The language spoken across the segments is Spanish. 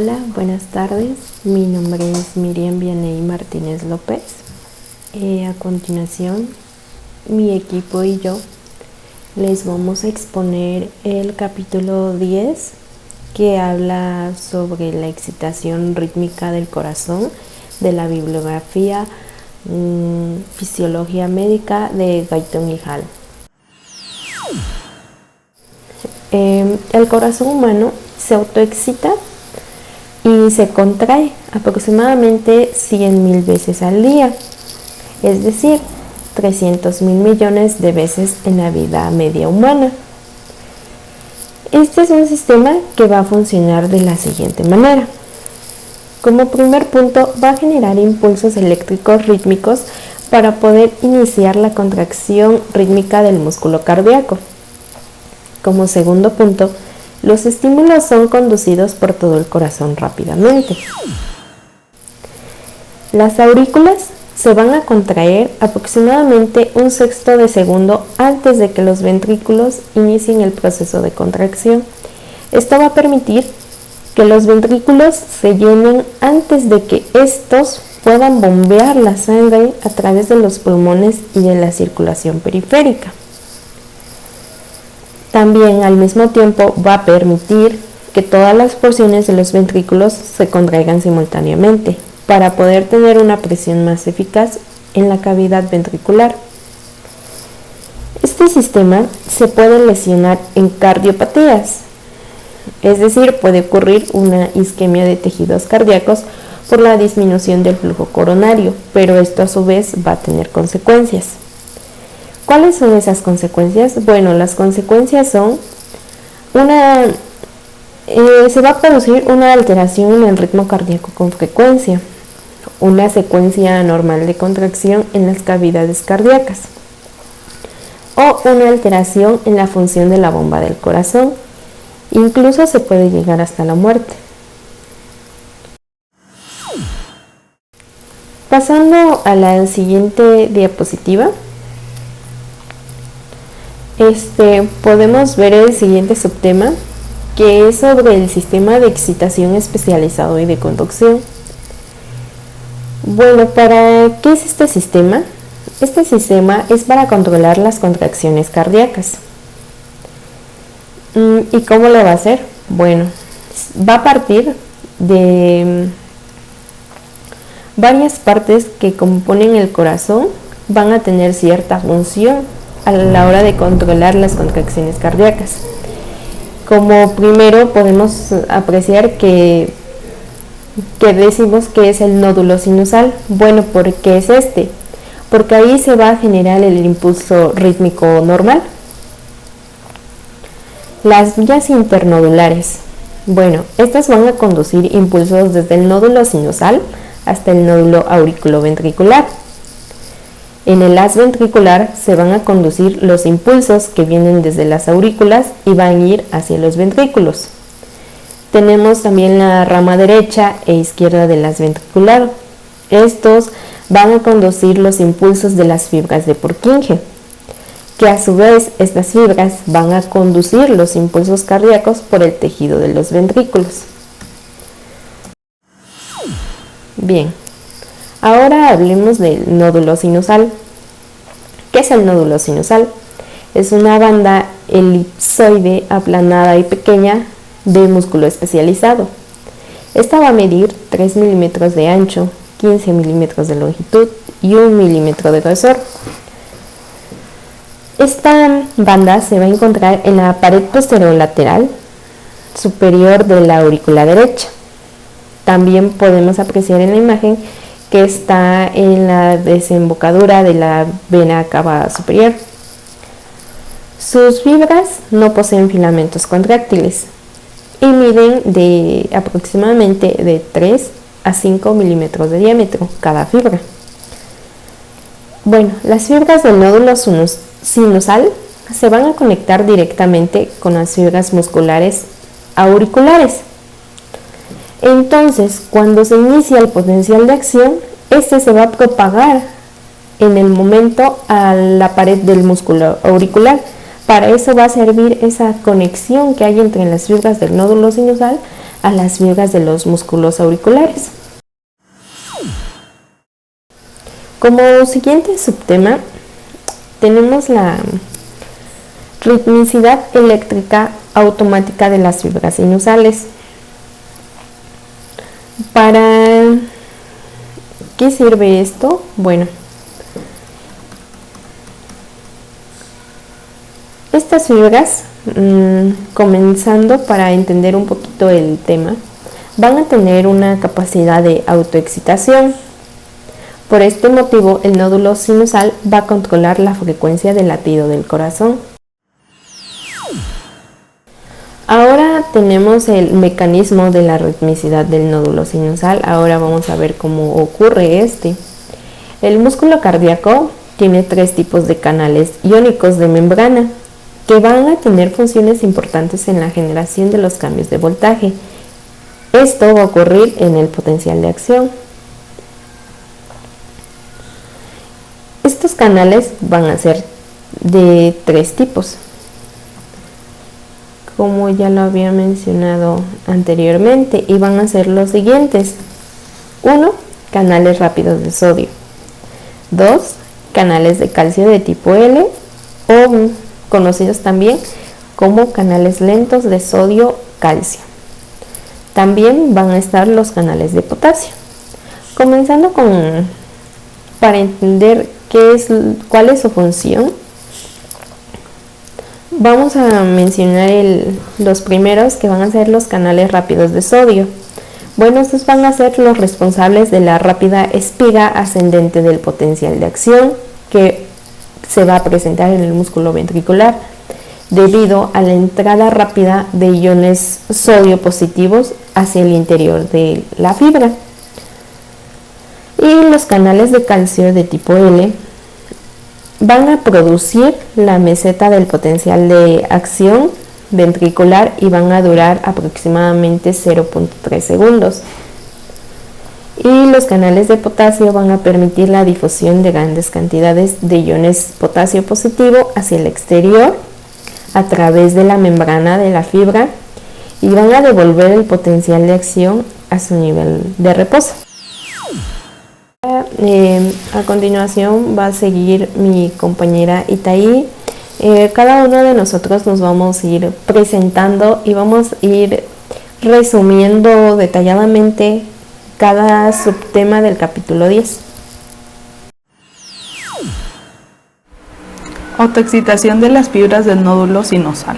Hola, buenas tardes. Mi nombre es Miriam Vianey Martínez López. A continuación, mi equipo y yo les vamos a exponer el capítulo 10 que habla sobre la excitación rítmica del corazón de la bibliografía Fisiología Médica de Guyton y Hall. El corazón humano se autoexcita y se contrae aproximadamente 100.000 veces al día, es decir, 300.000 millones de veces en la vida media humana. Este es un sistema que va a funcionar de la siguiente manera. Como primer punto, va a generar impulsos eléctricos rítmicos para poder iniciar la contracción rítmica del músculo cardíaco. Como segundo punto, los estímulos son conducidos por todo el corazón rápidamente. Las aurículas se van a contraer aproximadamente un sexto de segundo antes de que los ventrículos inicien el proceso de contracción. Esto va a permitir que los ventrículos se llenen antes de que estos puedan bombear la sangre a través de los pulmones y de la circulación periférica. También al mismo tiempo va a permitir que todas las porciones de los ventrículos se contraigan simultáneamente para poder tener una presión más eficaz en la cavidad ventricular. Este sistema se puede lesionar en cardiopatías, es decir, puede ocurrir una isquemia de tejidos cardíacos por la disminución del flujo coronario, pero esto a su vez va a tener consecuencias. ¿Cuáles son esas consecuencias? Bueno, las consecuencias son se va a producir una alteración en el ritmo cardíaco con frecuencia, una secuencia anormal de contracción en las cavidades cardíacas o una alteración en la función de la bomba del corazón. Incluso se puede llegar hasta la muerte. Pasando a la siguiente diapositiva. Podemos ver el siguiente subtema, que es sobre el sistema de excitación especializado y de conducción. Bueno, ¿para qué es este sistema? Este sistema es para controlar las contracciones cardíacas. ¿Y cómo lo va a hacer? Bueno, va a partir de varias partes que componen el corazón, van a tener cierta función a la hora de controlar las contracciones cardíacas. Como primero podemos apreciar que decimos que es el nódulo sinusal. Bueno, ¿por qué es este? Porque ahí se va a generar el impulso rítmico normal. Las vías internodulares. Bueno, estas van a conducir impulsos desde el nódulo sinusal hasta el nódulo auriculoventricular. En el haz ventricular se van a conducir los impulsos que vienen desde las aurículas y van a ir hacia los ventrículos. Tenemos también la rama derecha e izquierda del haz ventricular. Estos van a conducir los impulsos de las fibras de Purkinje, que a su vez estas fibras van a conducir los impulsos cardíacos por el tejido de los ventrículos. Bien. Ahora hablemos del nódulo sinusal. ¿Qué es el nódulo sinusal? Es una banda elipsoide aplanada y pequeña de músculo especializado. Esta va a medir 3 milímetros de ancho, 15 milímetros de longitud y 1 milímetro de grosor. Esta banda se va a encontrar en la pared posterolateral superior de la aurícula derecha. También podemos apreciar en la imagen que está en la desembocadura de la vena cava superior. Sus fibras no poseen filamentos contráctiles y miden de aproximadamente de 3 a 5 milímetros de diámetro cada fibra. Bueno, las fibras del nódulo sinusal se van a conectar directamente con las fibras musculares auriculares. Entonces, cuando se inicia el potencial de acción, este se va a propagar en el momento a la pared del músculo auricular. Para eso va a servir esa conexión que hay entre las fibras del nódulo sinusal a las fibras de los músculos auriculares. Como siguiente subtema tenemos la ritmicidad eléctrica automática de las fibras sinusales. ¿Para qué sirve esto? Bueno, estas fibras, comenzando para entender un poquito el tema, van a tener una capacidad de autoexcitación. Por este motivo, el nódulo sinusal va a controlar la frecuencia del latido del corazón. Ahora tenemos el mecanismo de la ritmicidad del nódulo sinusal. Ahora vamos a ver cómo ocurre este. El músculo cardíaco tiene 3 tipos de canales iónicos de membrana que van a tener funciones importantes en la generación de los cambios de voltaje. Esto va a ocurrir en el potencial de acción. Estos canales van a ser de 3 tipos, como ya lo había mencionado anteriormente, y van a ser los siguientes. 1. Canales rápidos de sodio. 2. Canales de calcio de tipo L, o conocidos también como canales lentos de sodio-calcio. También van a estar los canales de potasio. Comenzando para entender cuál es su función, vamos a mencionar los primeros, que van a ser los canales rápidos de sodio. Bueno, estos van a ser los responsables de la rápida espiga ascendente del potencial de acción que se va a presentar en el músculo ventricular debido a la entrada rápida de iones sodio positivos hacia el interior de la fibra. Y los canales de calcio de tipo L van a producir la meseta del potencial de acción ventricular y van a durar aproximadamente 0.3 segundos. Y los canales de potasio van a permitir la difusión de grandes cantidades de iones potasio positivo hacia el exterior a través de la membrana de la fibra y van a devolver el potencial de acción a su nivel de reposo. A continuación va a seguir mi compañera Itaí. Cada uno de nosotros nos vamos a ir presentando y vamos a ir resumiendo detalladamente cada subtema del capítulo 10. Autoexcitación de las fibras del nódulo sinusal.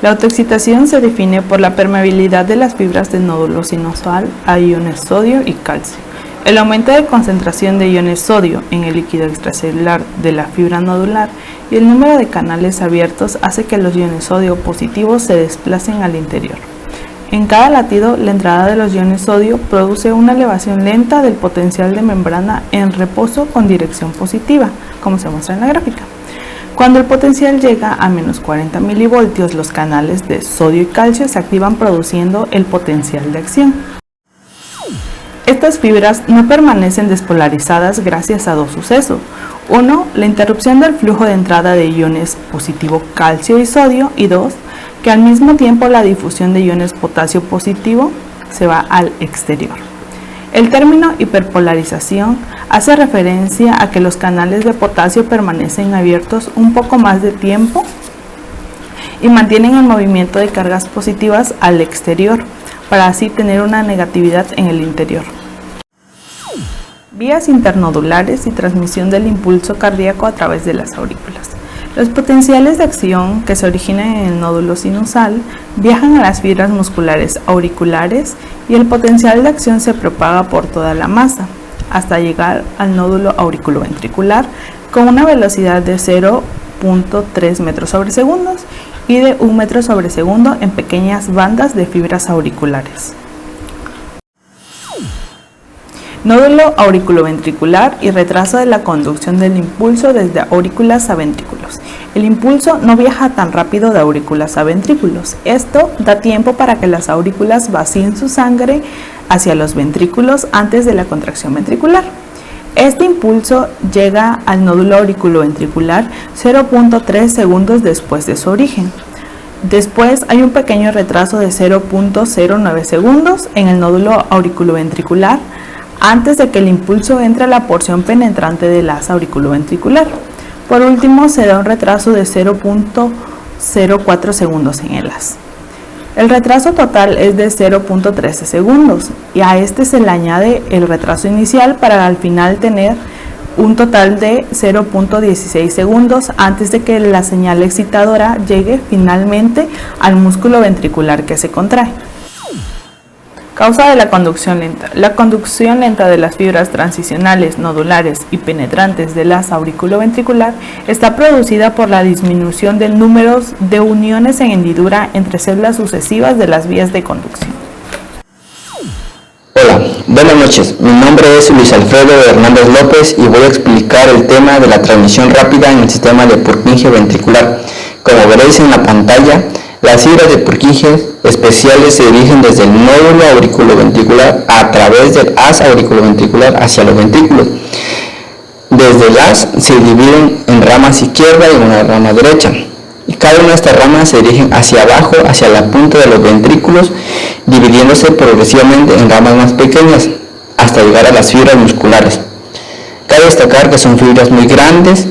La autoexcitación se define por la permeabilidad de las fibras del nódulo sinusal a iones sodio y calcio. El aumento de concentración de iones sodio en el líquido extracelular de la fibra nodular y el número de canales abiertos hace que los iones sodio positivos se desplacen al interior. En cada latido, la entrada de los iones sodio produce una elevación lenta del potencial de membrana en reposo con dirección positiva, como se muestra en la gráfica. Cuando el potencial llega a menos 40 milivoltios, los canales de sodio y calcio se activan produciendo el potencial de acción. Estas fibras no permanecen despolarizadas gracias a 2 sucesos. 1. La interrupción del flujo de entrada de iones positivo calcio y sodio. Y 2. Que al mismo tiempo la difusión de iones potasio positivo se va al exterior. El término hiperpolarización hace referencia a que los canales de potasio permanecen abiertos un poco más de tiempo y mantienen el movimiento de cargas positivas al exterior, para así tener una negatividad en el interior. Vías internodulares y transmisión del impulso cardíaco a través de las aurículas. Los potenciales de acción que se originan en el nódulo sinusal viajan a las fibras musculares auriculares y el potencial de acción se propaga por toda la masa hasta llegar al nódulo auriculoventricular con una velocidad de 0.3 metros sobre segundo y de 1 metro sobre segundo en pequeñas bandas de fibras auriculares. Nódulo auriculoventricular y retraso de la conducción del impulso desde aurículas a ventrículos. El impulso no viaja tan rápido de aurículas a ventrículos. Esto da tiempo para que las aurículas vacíen su sangre hacia los ventrículos antes de la contracción ventricular. Este impulso llega al nódulo auriculoventricular 0.3 segundos después de su origen. Después hay un pequeño retraso de 0.09 segundos en el nódulo auriculoventricular antes de que el impulso entre a la porción penetrante del haz auriculoventricular. Por último, se da un retraso de 0.04 segundos en el haz. El retraso total es de 0.13 segundos y a este se le añade el retraso inicial para al final tener un total de 0.16 segundos antes de que la señal excitadora llegue finalmente al músculo ventricular que se contrae. Causa de la conducción lenta. La conducción lenta de las fibras transicionales, nodulares y penetrantes del haz auriculoventricular está producida por la disminución del número de uniones en hendidura entre células sucesivas de las vías de conducción. Hola, buenas noches. Mi nombre es Luis Alfredo Hernández López y voy a explicar el tema de la transmisión rápida en el sistema de Purkinje ventricular. Como veréis en la pantalla, las fibras de Purkinje especiales se dirigen desde el nódulo auriculoventricular a través del haz auriculoventricular hacia los ventrículos. Desde el haz se dividen en ramas izquierda y una rama derecha. Y cada una de estas ramas se dirigen hacia abajo, hacia la punta de los ventrículos, dividiéndose progresivamente en ramas más pequeñas, hasta llegar a las fibras musculares. Cabe destacar que son fibras muy grandes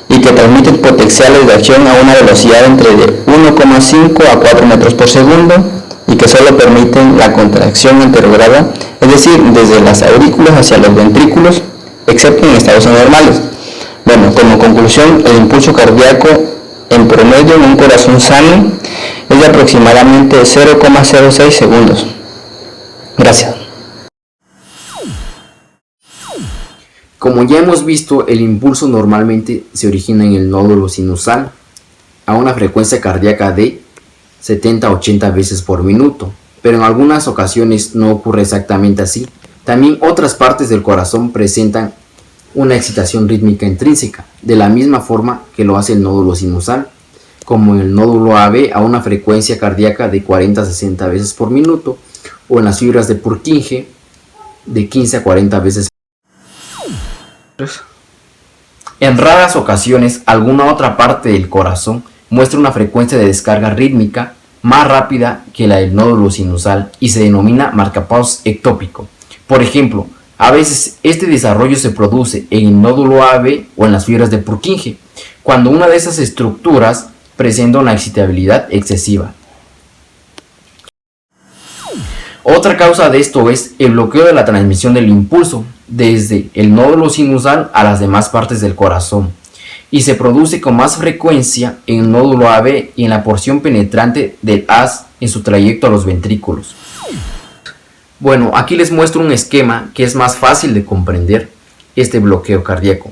y que transmiten potenciales de acción a una velocidad entre 1,5 a 4 metros por segundo y que solo permiten la contracción anterograda, es decir, desde las aurículas hacia los ventrículos, excepto en estados anormales. Bueno, como conclusión, el impulso cardíaco en promedio en un corazón sano es de aproximadamente 0,06 segundos. Gracias. Como ya hemos visto, el impulso normalmente se origina en el nódulo sinusal a una frecuencia cardíaca de 70 a 80 veces por minuto, pero en algunas ocasiones no ocurre exactamente así. También otras partes del corazón presentan una excitación rítmica intrínseca, de la misma forma que lo hace el nódulo sinusal, como en el nódulo AB a una frecuencia cardíaca de 40 a 60 veces por minuto, o en las fibras de Purkinje de 15 a 40 veces. En raras ocasiones, alguna otra parte del corazón muestra una frecuencia de descarga rítmica más rápida que la del nódulo sinusal y se denomina marcapasos ectópico. Por ejemplo, a veces este desarrollo se produce en el nódulo AB o en las fibras de Purkinje, cuando una de esas estructuras presenta una excitabilidad excesiva. Otra causa de esto es el bloqueo de la transmisión del impulso desde el nódulo sinusal a las demás partes del corazón y se produce con más frecuencia en el nódulo AB y en la porción penetrante del haz en su trayecto a los ventrículos. Bueno, aquí les muestro un esquema que es más fácil de comprender este bloqueo cardíaco.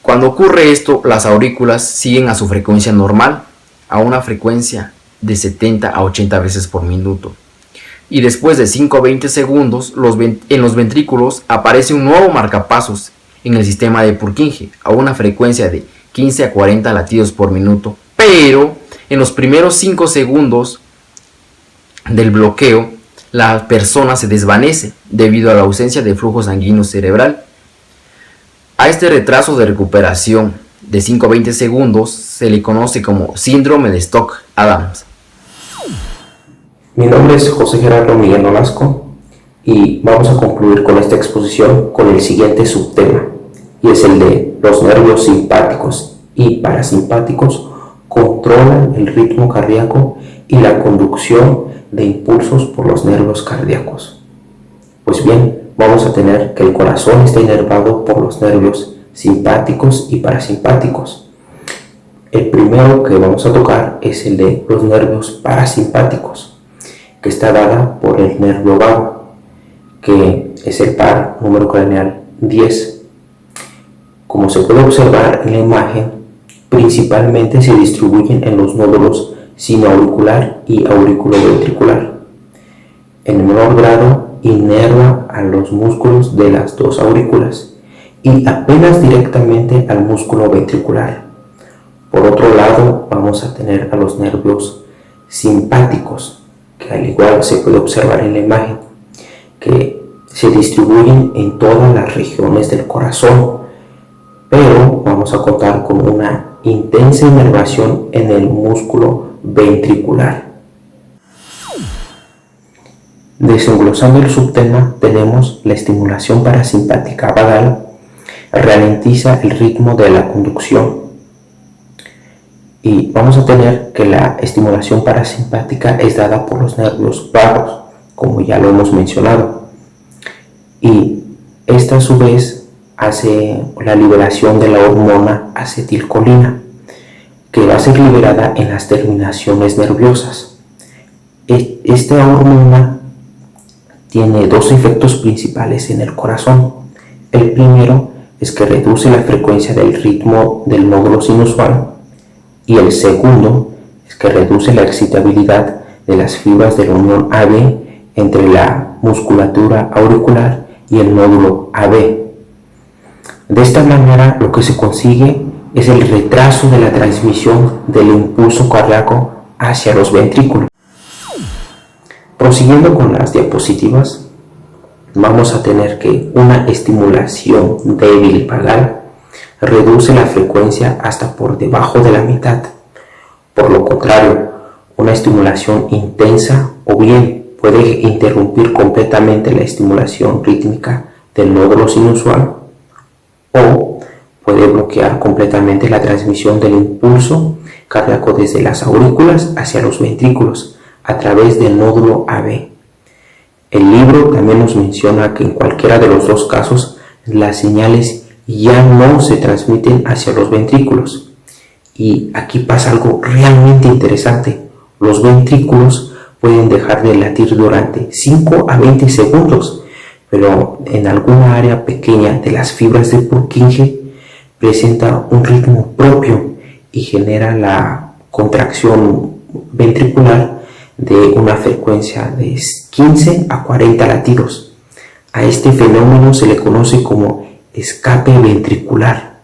Cuando ocurre esto, las aurículas siguen a su frecuencia normal, a una frecuencia de 70 a 80 veces por minuto. Y después de 5 a 20 segundos, en los ventrículos aparece un nuevo marcapasos en el sistema de Purkinje, a una frecuencia de 15 a 40 latidos por minuto. Pero en los primeros 5 segundos del bloqueo, la persona se desvanece debido a la ausencia de flujo sanguíneo cerebral. A este retraso de recuperación de 5 a 20 segundos se le conoce como síndrome de Stock-Adams. Mi nombre es José Gerardo Miguel Nolasco y vamos a concluir con esta exposición con el siguiente subtema, y es el de los nervios simpáticos y parasimpáticos controlan el ritmo cardíaco y la conducción de impulsos por los nervios cardíacos. Pues bien, vamos a tener que el corazón está inervado por los nervios simpáticos y parasimpáticos. El primero que vamos a tocar es el de los nervios parasimpáticos, que está dada por el nervio vago, que es el par número craneal 10. Como se puede observar en la imagen, principalmente se distribuyen en los nódulos sinoauricular y auriculoventricular. En menor grado inerva a los músculos de las dos aurículas y apenas directamente al músculo ventricular. Por otro lado, vamos a tener a los nervios simpáticos, que al igual se puede observar en la imagen, que se distribuyen en todas las regiones del corazón, pero vamos a contar con una intensa inervación en el músculo ventricular. Desglosando el subtema, tenemos la estimulación parasimpática vagal, ralentiza el ritmo de la conducción. Y vamos a tener que la estimulación parasimpática es dada por los nervios vagos, como ya lo hemos mencionado. Y esta a su vez hace la liberación de la hormona acetilcolina, que va a ser liberada en las terminaciones nerviosas. Esta hormona tiene dos efectos principales en el corazón. El primero es que reduce la frecuencia del ritmo del nódulo sinusal, y el segundo es que reduce la excitabilidad de las fibras de la unión AB entre la musculatura auricular y el nódulo AB. De esta manera, lo que se consigue es el retraso de la transmisión del impulso cardíaco hacia los ventrículos. Prosiguiendo con las diapositivas, vamos a tener que una estimulación débil vagal reduce la frecuencia hasta por debajo de la mitad. Por lo contrario, una estimulación intensa o bien puede interrumpir completamente la estimulación rítmica del nódulo sinusal, o puede bloquear completamente la transmisión del impulso cardíaco desde las aurículas hacia los ventrículos a través del nódulo AB. El libro también nos menciona que en cualquiera de los dos casos las señales ya no se transmiten hacia los ventrículos. Y aquí pasa algo realmente interesante. Los ventrículos pueden dejar de latir durante 5 a 20 segundos, pero en alguna área pequeña de las fibras de Purkinje presenta un ritmo propio y genera la contracción ventricular de una frecuencia de 15 a 40 latidos. A este fenómeno se le conoce como escape ventricular.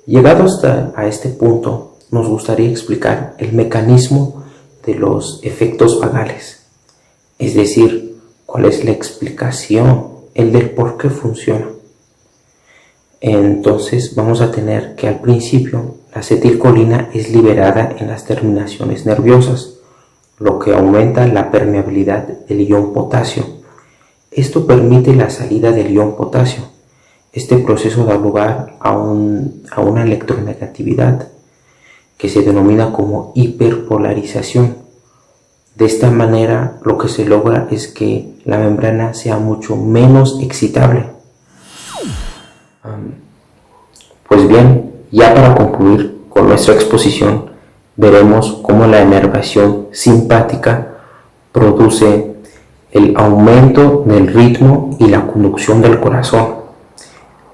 Llegados a este punto, nos gustaría explicar el mecanismo de los efectos vagales, es decir, cuál es la explicación, el del por qué funciona. Entonces vamos a tener que al principio la acetilcolina es liberada en las terminaciones nerviosas, lo que aumenta la permeabilidad del ion potasio. Esto permite la salida del ion potasio. Este proceso da lugar a una electronegatividad que se denomina como hiperpolarización. De esta manera, lo que se logra es que la membrana sea mucho menos excitable. Pues bien, ya para concluir con nuestra exposición, veremos cómo la inervación simpática produce el aumento del ritmo y la conducción del corazón.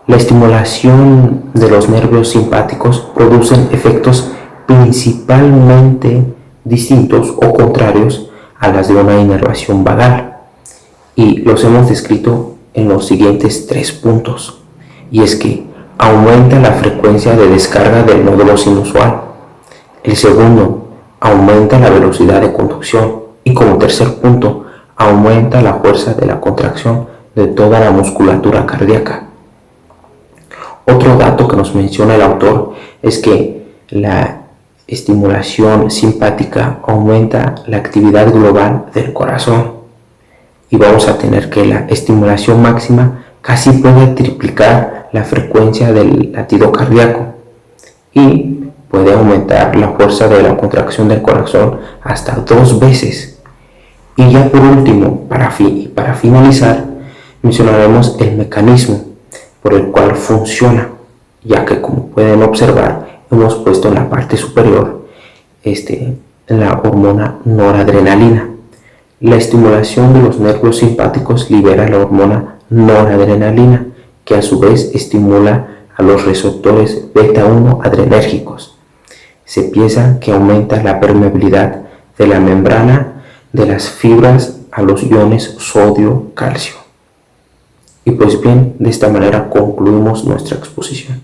La estimulación de los nervios simpáticos producen efectos principalmente distintos o contrarios a las de una inervación vagal, y los hemos descrito en los siguientes 3 puntos, y es que aumenta la frecuencia de descarga del nódulo sinusal. El segundo, aumenta la velocidad de conducción, y como tercer punto, aumenta la fuerza de la contracción de toda la musculatura cardíaca. Otro dato que nos menciona el autor es que la estimulación simpática aumenta la actividad global del corazón, y vamos a tener que la estimulación máxima casi puede triplicar la frecuencia del latido cardíaco y puede aumentar la fuerza de la contracción del corazón hasta 2 veces. Y ya por último, para finalizar, mencionaremos el mecanismo por el cual funciona, ya que como pueden observar, hemos puesto en la parte superior la hormona noradrenalina. La estimulación de los nervios simpáticos libera la hormona noradrenalina, que a su vez estimula a los receptores beta-1 adrenérgicos. Se piensa que aumenta la permeabilidad de la membrana de las fibras a los iones sodio-calcio. Y pues bien, de esta manera concluimos nuestra exposición.